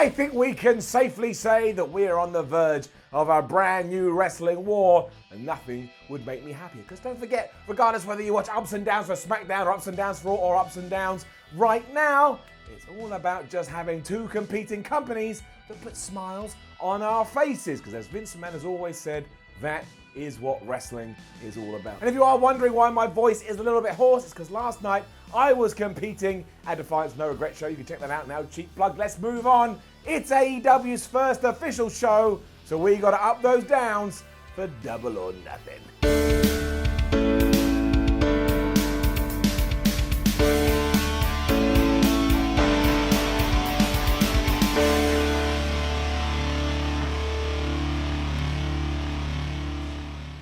I think we can safely say that we're on the verge of a brand new wrestling war, and nothing would make me happier. Because don't forget, regardless whether you watch Ups and Downs for SmackDown or Ups and Downs for Raw or Ups and Downs right now, it's all about just having two competing companies that put smiles on our faces. Because as Vince McMahon has always said, that is what wrestling is all about. And if you are wondering why my voice is a little bit hoarse, it's because last night I was competing at Defiance No Regret show. You can check that out now. Cheap plug. Let's move on. It's AEW's first official show, so we got to up those downs for Double or Nothing.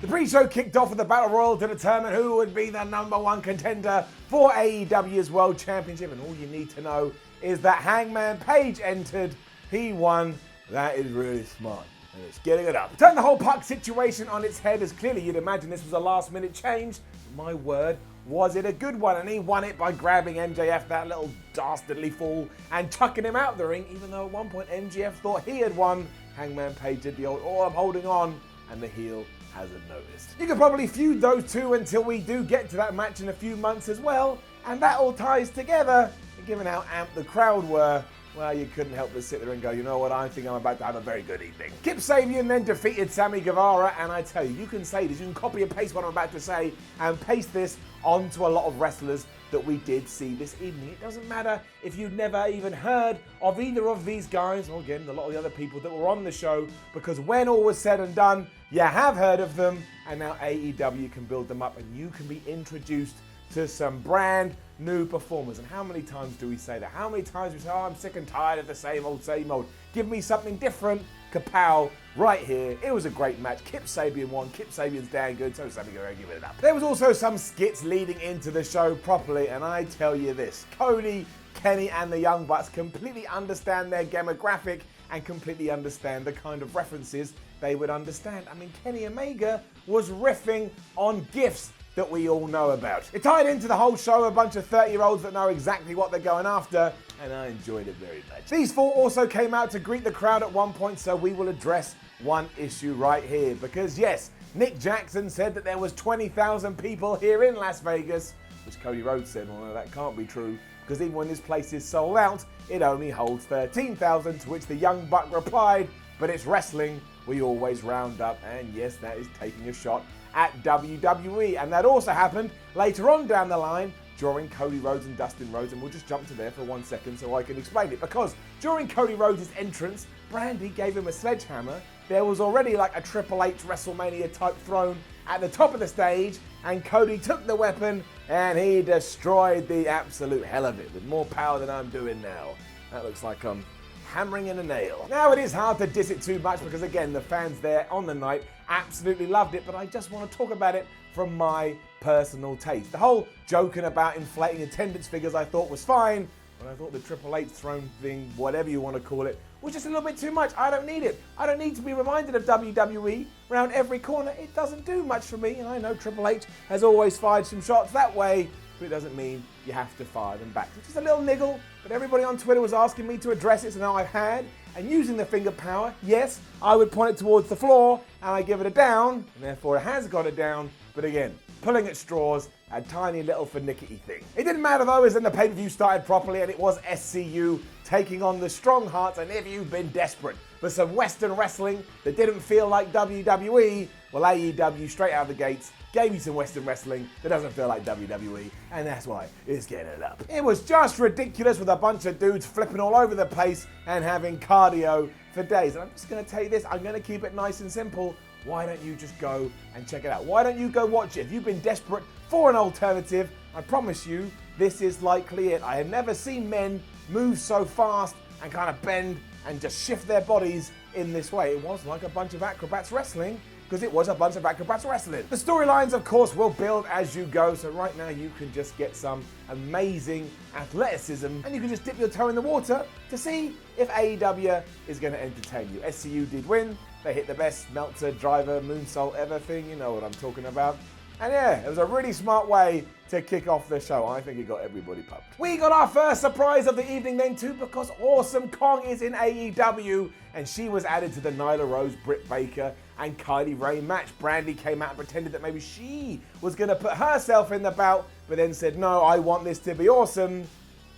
The pre-show kicked off with the Battle Royal to determine who would be the #1 contender for AEW's World Championship. And all you need to know is that Hangman Page entered. He won. That is really smart. And it's getting it up. Turn the whole Puck situation on its head, as clearly you'd imagine this was a last-minute change. My word, was it a good one? And he won it by grabbing MJF, that little dastardly fool, and chucking him out the ring, even though at one point MJF thought he had won. Hangman Page did the old, oh, I'm holding on, and the heel hasn't noticed. You could probably feud those two until we do get to that match in a few months as well, and that all ties together. And given how amped the crowd were, well, you couldn't help but sit there and go, you know what, I think I'm about to have a very good evening. Kip Sabian then defeated Sammy Guevara, and I tell you, you can say this, you can copy and paste what I'm about to say, and paste this onto a lot of wrestlers that we did see this evening. It doesn't matter if you've never even heard of either of these guys, or again, a lot of the other people that were on the show, because when all was said and done, you have heard of them, and now AEW can build them up, and you can be introduced to some brand new performers. And how many times do we say that? How many times we say, oh, I'm sick and tired of the same old, same old. Give me something different. Kapow, right here. It was a great match. Kip Sabian won. Kip Sabian's damn good, so Sammy Guevara, give it up. There was also some skits leading into the show properly, and I tell you this, Cody, Kenny, and the Young Bucks completely understand their demographic and completely understand the kind of references they would understand. I mean, Kenny Omega was riffing on gifs that we all know about. It tied into the whole show, a bunch of 30-year-olds that know exactly what they're going after, and I enjoyed it very much. These four also came out to greet the crowd at one point, so we will address one issue right here. Because yes, Nick Jackson said that there was 20,000 people here in Las Vegas, which Cody Rhodes said, well, no, that can't be true, because even when this place is sold out, it only holds 13,000, to which the Young Buck replied, but it's wrestling, we always round up, and yes, that is taking a shot at WWE. And that also happened later on down the line during Cody Rhodes and Dustin Rhodes, and we'll just jump to there for 1 second so I can explain it. Because during Cody Rhodes' entrance, Brandy gave him a sledgehammer. There was already like a Triple H WrestleMania type throne at the top of the stage, and Cody took the weapon and he destroyed the absolute hell of it with more power than I'm doing now. That looks like I'm hammering in a nail. Now, it is hard to diss it too much because, again, the fans there on the night absolutely loved it, but I just want to talk about it from my personal taste. The whole joking about inflating attendance figures I thought was fine, but I thought the Triple H throne thing, whatever you want to call it, was just a little bit too much. I don't need it. I don't need to be reminded of WWE around every corner. It doesn't do much for me, and I know Triple H has always fired some shots that way, but it doesn't mean you have to fire them back. It's just a little niggle, but everybody on Twitter was asking me to address it, so now I've had. And using the finger power, yes, I would point it towards the floor, and I give it a down, and therefore it has got it down. But again, pulling at straws, a tiny little finicky thing. It didn't matter though, as then the pay-per-view started properly, and it was SCU taking on the Strong Hearts. And if you've been desperate for some Western wrestling that didn't feel like WWE, well, AEW straight out of the gates gave you some Western wrestling that doesn't feel like WWE, and that's why it's getting it up. It was just ridiculous with a bunch of dudes flipping all over the place and having cardio for days. And I'm just going to tell you this, I'm going to keep it nice and simple. Why don't you just go and check it out? Why don't you go watch it? If you've been desperate for an alternative, I promise you, this is likely it. I have never seen men move so fast and kind of bend and just shift their bodies in this way. It was like a bunch of acrobats wrestling, because it was a bunch of acrobats wrestling. The storylines, of course, will build as you go, so right now you can just get some amazing athleticism, and you can just dip your toe in the water to see if AEW is going to entertain you. SCU did win. They hit the best Meltzer driver moonsault ever thing. You know what I'm talking about. And yeah, it was a really smart way to kick off the show. I think it got everybody pumped. We got our first surprise of the evening then too, because Awesome Kong is in AEW and she was added to the Nyla Rose, Britt Baker and Kylie Ray match. Brandy came out and pretended that maybe she was going to put herself in the bout, but then said, no, I want this to be awesome.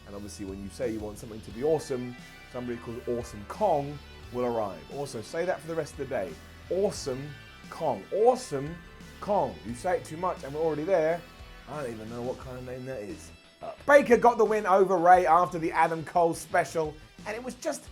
And obviously when you say you want something to be awesome, somebody called Awesome Kong will arrive. Also, say that for the rest of the day. Awesome Kong. Awesome Kong. You say it too much and we're already there. I don't even know what kind of name that is. Baker got the win over Ray after the Adam Cole special, and it was just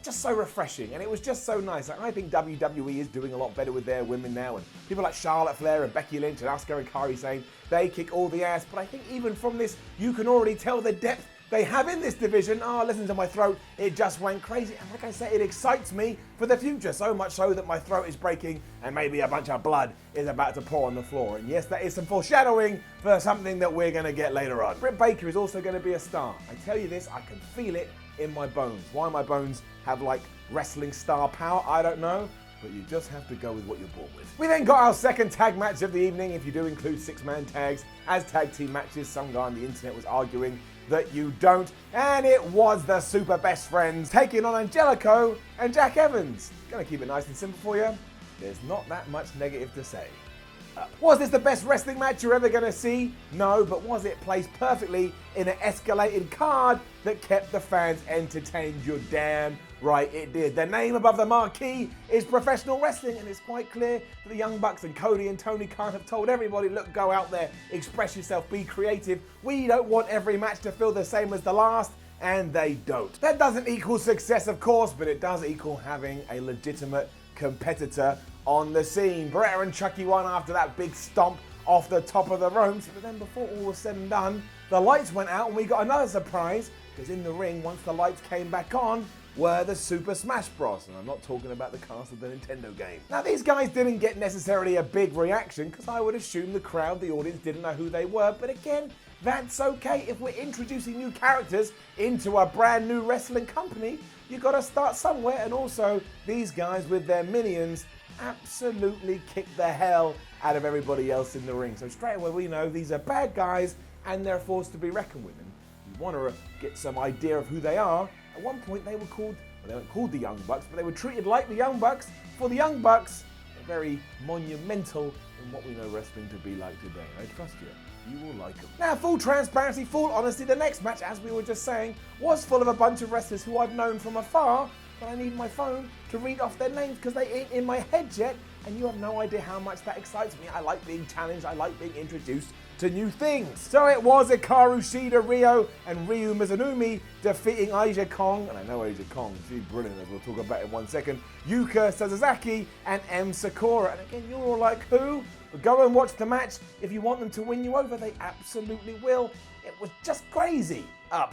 so refreshing, and it was just so nice. Like, I think WWE is doing a lot better with their women now, and people like Charlotte Flair and Becky Lynch and Asuka and Kairi saying they kick all the ass. But I think even from this, you can already tell the depth they have in this division. Oh, listen to my throat. It just went crazy. And like I said, it excites me for the future. So much so that my throat is breaking and maybe a bunch of blood is about to pour on the floor. And yes, that is some foreshadowing for something that we're going to get later on. Britt Baker is also going to be a star. I tell you this, I can feel it in my bones. Why my bones have like wrestling star power, I don't know. But you just have to go with what you're born with. We then got our second tag match of the evening, if you do include 6-man tags as tag team matches. Some guy on the internet was arguing that you don't, and it was the Super Best Friends taking on Angelico and Jack Evans. Gonna keep it nice and simple for you. There's not that much negative to say. Was this the best wrestling match you're ever going to see? No, but was it placed perfectly in an escalated card that kept the fans entertained? You're damn right it did. The name above the marquee is professional wrestling, and it's quite clear that the Young Bucks and Cody and Tony Khan have told everybody, look, go out there, express yourself, be creative. We don't want every match to feel the same as the last, and they don't. That doesn't equal success, of course, but it does equal having a legitimate competitor on the scene. Beretta and Chucky won after that big stomp off the top of the ropes, but then before all was said and done, the lights went out and we got another surprise, because in the ring, once the lights came back on, were the Super Smash Bros. And I'm not talking about the cast of the Nintendo game. Now, these guys didn't get necessarily a big reaction, because I would assume the crowd, the audience, didn't know who they were, but again, that's okay. If we're introducing new characters into a brand new wrestling company, you got to start somewhere. And also, these guys with their minions absolutely kick the hell out of everybody else in the ring. So straight away we know these are bad guys and they're a force to be reckoned with. And you want to get some idea of who they are. At one point they were called, well, they weren't called the Young Bucks, but they were treated like the Young Bucks. For the Young Bucks, they're very monumental in what we know wrestling to be like today. I trust you. You will like them. Now, full transparency, full honesty, the next match, as we were just saying, was full of a bunch of wrestlers who I've known from afar, but I need my phone to read off their names because they ain't in my head yet, and you have no idea how much that excites me. I like being challenged, I like being introduced to new things. So it was Hikaru Shida, Ryo, and Ryu Mizunumi defeating Aja Kong, and I know Aja Kong, she's brilliant, as we'll talk about in 1 second, Yuka Sasaki, and M. Sakura. And again, you're all like, who? But go and watch the match. If you want them to win you over, they absolutely will. It was just crazy.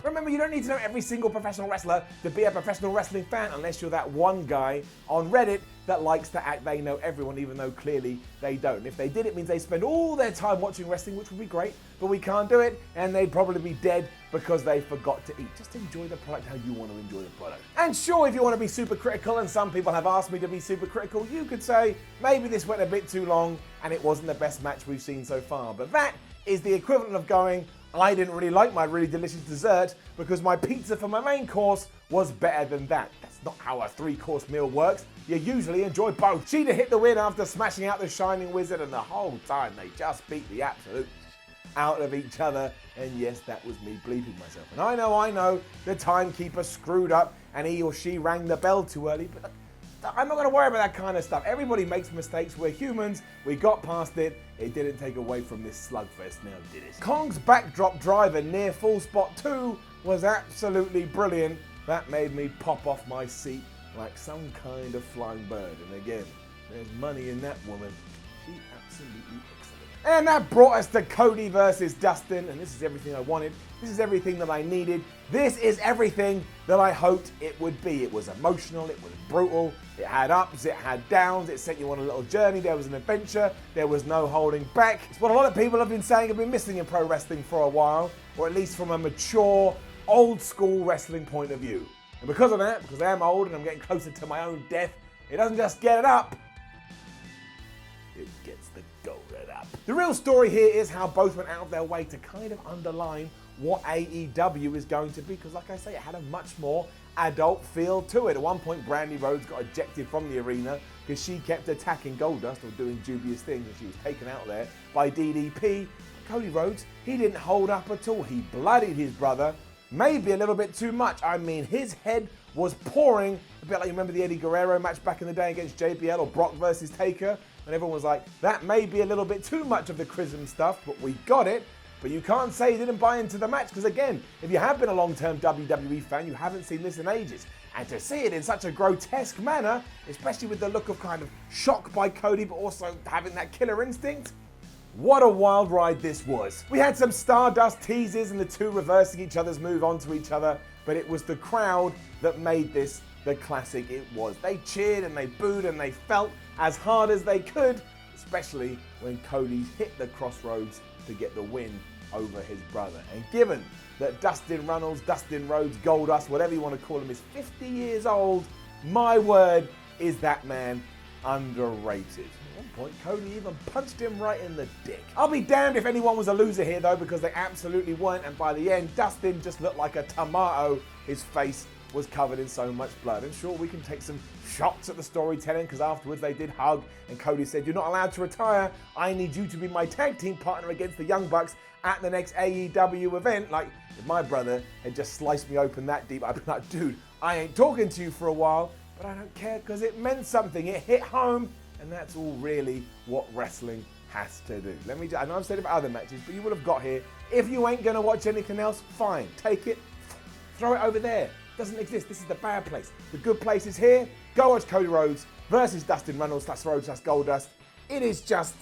Remember, you don't need to know every single professional wrestler to be a professional wrestling fan unless you're that one guy on Reddit that likes to act they know everyone, even though clearly they don't. If they did, it means they spend all their time watching wrestling, which would be great, but we can't do it, and they'd probably be dead because they forgot to eat. Just enjoy the product how you want to enjoy the product. And sure, if you want to be super critical, and some people have asked me to be super critical, you could say, maybe this went a bit too long, and it wasn't the best match we've seen so far. But that is the equivalent of going, I didn't really like my really delicious dessert because my pizza for my main course was better than that. That's not how a 3-course meal works. You usually enjoy both. Shida hit the win after smashing out the Shining Wizard, and the whole time they just beat the absolute out of each other. And yes, that was me bleeping myself. And I know, the timekeeper screwed up and he or she rang the bell too early, but I'm not going to worry about that kind of stuff. Everybody makes mistakes. We're humans. We got past it. It didn't take away from this slugfest now, did it? Kong's backdrop driver near full spot 2 was absolutely brilliant. That made me pop off my seat like some kind of flying bird. And again, there's money in that woman. She absolutely excellent. And that brought us to Cody versus Dustin. And this is everything I wanted. This is everything that I needed. This is everything that I hoped it would be. It was emotional, it was brutal, it had ups, it had downs, it sent you on a little journey, there was an adventure, there was no holding back. It's what a lot of people have been saying have been missing in pro wrestling for a while, or at least from a mature, old school wrestling point of view. And because of that, because I am old and I'm getting closer to my own death, it doesn't just get it up, it gets the gold up. The real story here is how both went out of their way to kind of underline what AEW is going to be, because like I say, it had a much more adult feel to it. At one point, Brandy Rhodes got ejected from the arena because she kept attacking Goldust or doing dubious things, and she was taken out there by DDP. Cody Rhodes, he didn't hold up at all. He bloodied his brother, maybe a little bit too much. I mean, his head was pouring, a bit like you remember the Eddie Guerrero match back in the day against JBL, or Brock versus Taker, and everyone was like, that may be a little bit too much of the Chrism stuff, but we got it. But you can't say you didn't buy into the match, because again, if you have been a long-term WWE fan, you haven't seen this in ages. And to see it in such a grotesque manner, especially with the look of kind of shock by Cody, but also having that killer instinct, what a wild ride this was. We had some Stardust teases and the two reversing each other's move onto each other, but it was the crowd that made this the classic it was. They cheered and they booed and they felt as hard as they could, especially when Cody hit the crossroads to get the win over his brother. And given that Dustin Rhodes, Goldust, whatever you want to call him, is 50 years old, my word, is that man underrated. At one point, Cody even punched him right in the dick. I'll be damned if anyone was a loser here though, because they absolutely weren't, and by the end, Dustin just looked like a tomato. His face was covered in so much blood. And sure, we can take some shots at the storytelling, because afterwards they did hug, and Cody said, you're not allowed to retire. I need you to be my tag team partner against the Young Bucks at the next AEW event. Like, if my brother had just sliced me open that deep, I'd be like, dude, I ain't talking to you for a while, but I don't care, because it meant something. It hit home, and that's all really what wrestling has to do. I know I've said it about other matches, but you would have got here. If you ain't gonna watch anything else, fine, take it, throw it over there. Doesn't exist. This is the bad place. The good place is here. Go watch Cody Rhodes versus Dustin Rhodes, that's Rhodes, that's Goldust. It is just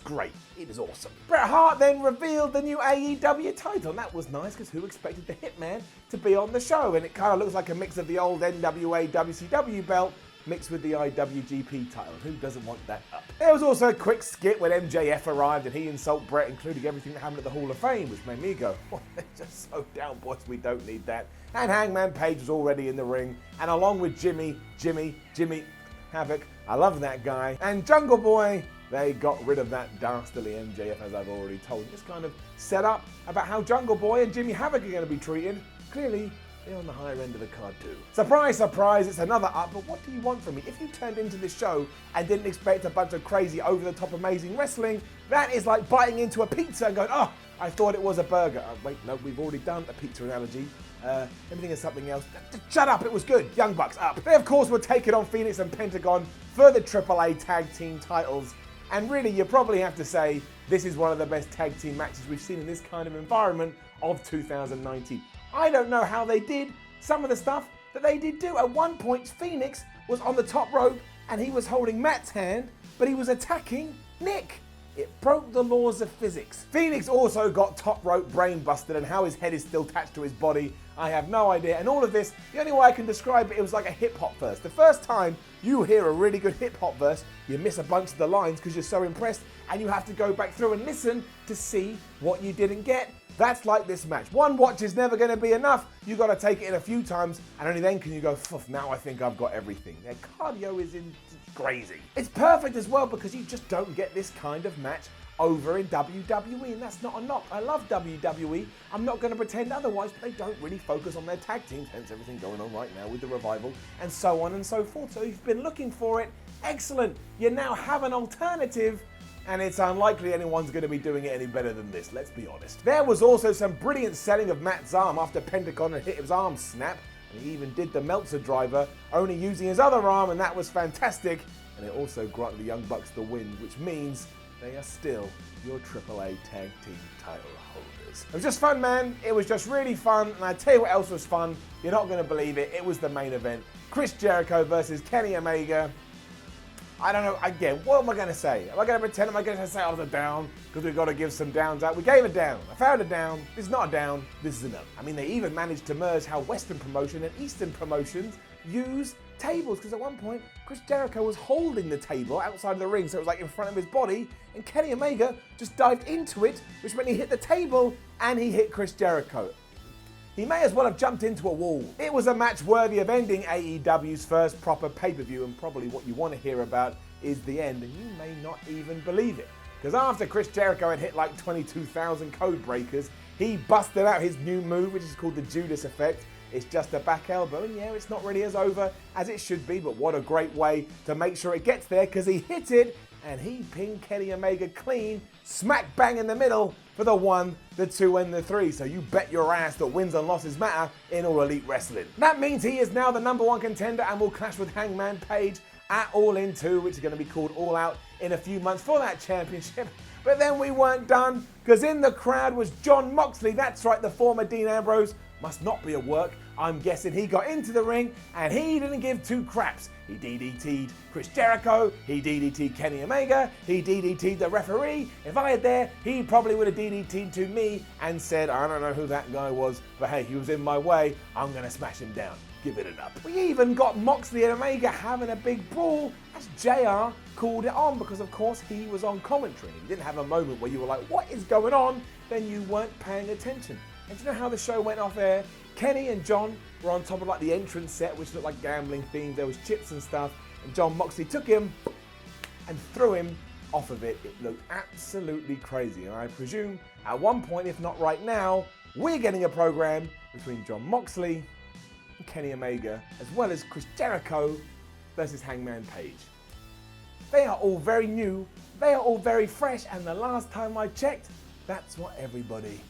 great. It is awesome. Bret Hart then revealed the new AEW title, and that was nice, because who expected the Hitman to be on the show? And it kind of looks like a mix of the old NWA WCW belt mixed with the IWGP title. Who doesn't want that up? There was also a quick skit when MJF arrived and he insulted Bret, including everything that happened at the Hall of Fame, which made me go, oh, they're just so down, boys, we don't need that. And Hangman Page was already in the ring, and along with Jimmy Havoc, I love that guy, and Jungle Boy, they got rid of that dastardly MJF, as I've already told. This kind of set up about how Jungle Boy and Jimmy Havoc are going to be treated. Clearly, they're on the higher end of the card too. Surprise, surprise, it's another up, but what do you want from me? If you turned into this show and didn't expect a bunch of crazy, over-the-top amazing wrestling, that is like biting into a pizza and going, oh, I thought it was a burger. Wait, no, we've already done a pizza analogy. Everything is something else. Shut up, it was good. Young Bucks up. They, of course, were taking on Phoenix and Pentagon for the AAA tag team titles. And really, you probably have to say this is one of the best tag team matches we've seen in this kind of environment of 2019. I don't know how they did some of the stuff that they did do. At one point, Phoenix was on the top rope and he was holding Matt's hand, but he was attacking Nick. It broke the laws of physics. Phoenix also got top rope brain busted, and how his head is still attached to his body, I have no idea. And all of this, the only way I can describe it, it was like a hip hop verse. The first time you hear a really good hip hop verse, you miss a bunch of the lines because you're so impressed, and you have to go back through and listen to see what you didn't get. That's like this match. One watch is never going to be enough. You got to take it in a few times, and only then can you go, now I think I've got everything. Their cardio is crazy. It's perfect as well, because you just don't get this kind of match over in WWE, and that's not a knock. I love WWE. I'm not going to pretend otherwise, but they don't really focus on their tag teams, hence everything going on right now with the Revival and so on and so forth. So if you've been looking for it, excellent. You now have an alternative, and it's unlikely anyone's going to be doing it any better than this, let's be honest. There was also some brilliant selling of Matt's arm after Pentagon had hit his arm snap, and he even did the Meltzer driver, only using his other arm, and that was fantastic. And it also granted the Young Bucks the win, which means they are still your AAA tag team title holders. It was just fun, man. It was just really fun, and I tell you what else was fun. You're not going to believe it. It was the main event. Chris Jericho versus Kenny Omega. I don't know, again, what am I going to say? Am I going to pretend, am I going to say I was a down? Because we've got to give some downs out. We gave a down. I found a down. This is not a down. This is an up. I mean, they even managed to merge how Western promotion and Eastern promotions use tables. Because at one point, Chris Jericho was holding the table outside of the ring, so it was like in front of his body. And Kenny Omega just dived into it, which meant he hit the table and he hit Chris Jericho. He may as well have jumped into a wall. It was a match worthy of ending AEW's first proper pay-per-view, and probably what you want to hear about is the end, and you may not even believe it. Because after Chris Jericho had hit like 22,000 code breakers, he busted out his new move, which is called the Judas effect. It's just a back elbow, and yeah, it's not really as over as it should be, but what a great way to make sure it gets there, because he hit it, and he pinned Kenny Omega clean, smack bang in the middle for the 1, the 2, and the 3. So you bet your ass that wins and losses matter in All Elite Wrestling. That means he is now the #1 contender and will clash with Hangman Page at All In 2, which is going to be called All Out in a few months for that championship. But then we weren't done, because in the crowd was Jon Moxley. That's right, the former Dean Ambrose. Must not be at work. I'm guessing he got into the ring and he didn't give two craps. He DDT'd Chris Jericho, he DDT'd Kenny Omega, he DDT'd the referee. If I had there, he probably would have DDT'd to me and said, I don't know who that guy was, but hey, he was in my way, I'm gonna smash him down. Give it up. We even got Moxley and Omega having a big brawl as JR called it on, because of course he was on commentary. He didn't have a moment where you were like, what is going on? Then you weren't paying attention. And do you know how the show went off air? Kenny and John were on top of like the entrance set, which looked like gambling themed. There was chips and stuff. And Jon Moxley took him and threw him off of it. It looked absolutely crazy. And I presume at one point, if not right now, we're getting a program between Jon Moxley and Kenny Omega, as well as Chris Jericho versus Hangman Page. They are all very new. They are all very fresh. And the last time I checked, that's what everybody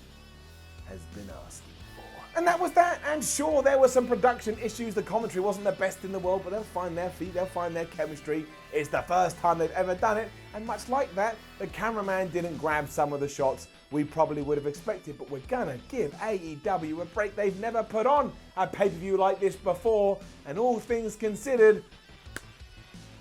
has been asking for. And that was that. And sure, there were some production issues. The commentary wasn't the best in the world, but they'll find their feet, they'll find their chemistry. It's the first time they've ever done it. And much like that, the cameraman didn't grab some of the shots we probably would have expected, but we're gonna give AEW a break. They've never put on a pay-per-view like this before. And all things considered,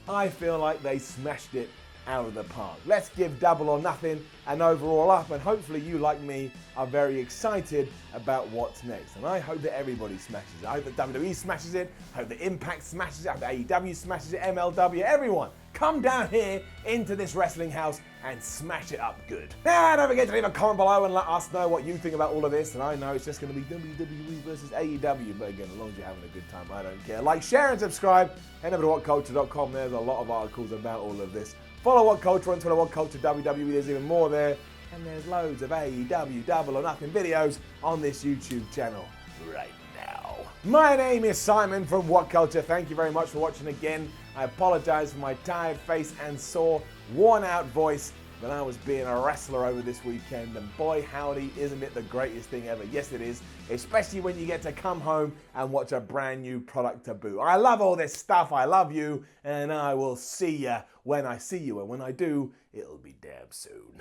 I feel like they smashed it out of the park. Let's give Double or Nothing an overall up, and hopefully you, like me, are very excited about what's next. And I hope that everybody smashes it. I hope that WWE smashes it, I hope that Impact smashes it, I hope that AEW smashes it, MLW, everyone. Come down here into this wrestling house and smash it up good. Now, don't forget to leave a comment below and let us know what you think about all of this. And I know it's just going to be WWE versus AEW, but again, as long as you're having a good time, I don't care. Like, share, and subscribe. Head over to WhatCulture.com. There's a lot of articles about all of this. Follow WhatCulture on Twitter, WhatCulture WWE. There's even more there. And there's loads of AEW Double or Nothing videos on this YouTube channel right now. My name is Simon from WhatCulture. Thank you very much for watching again. I apologize for my tired face and sore, worn out voice, but I was being a wrestler over this weekend, and boy howdy, isn't it the greatest thing ever? Yes, it is, especially when you get to come home and watch a brand new product to boot. I love all this stuff. I love you, and I will see ya when I see you, and when I do, it'll be damn soon.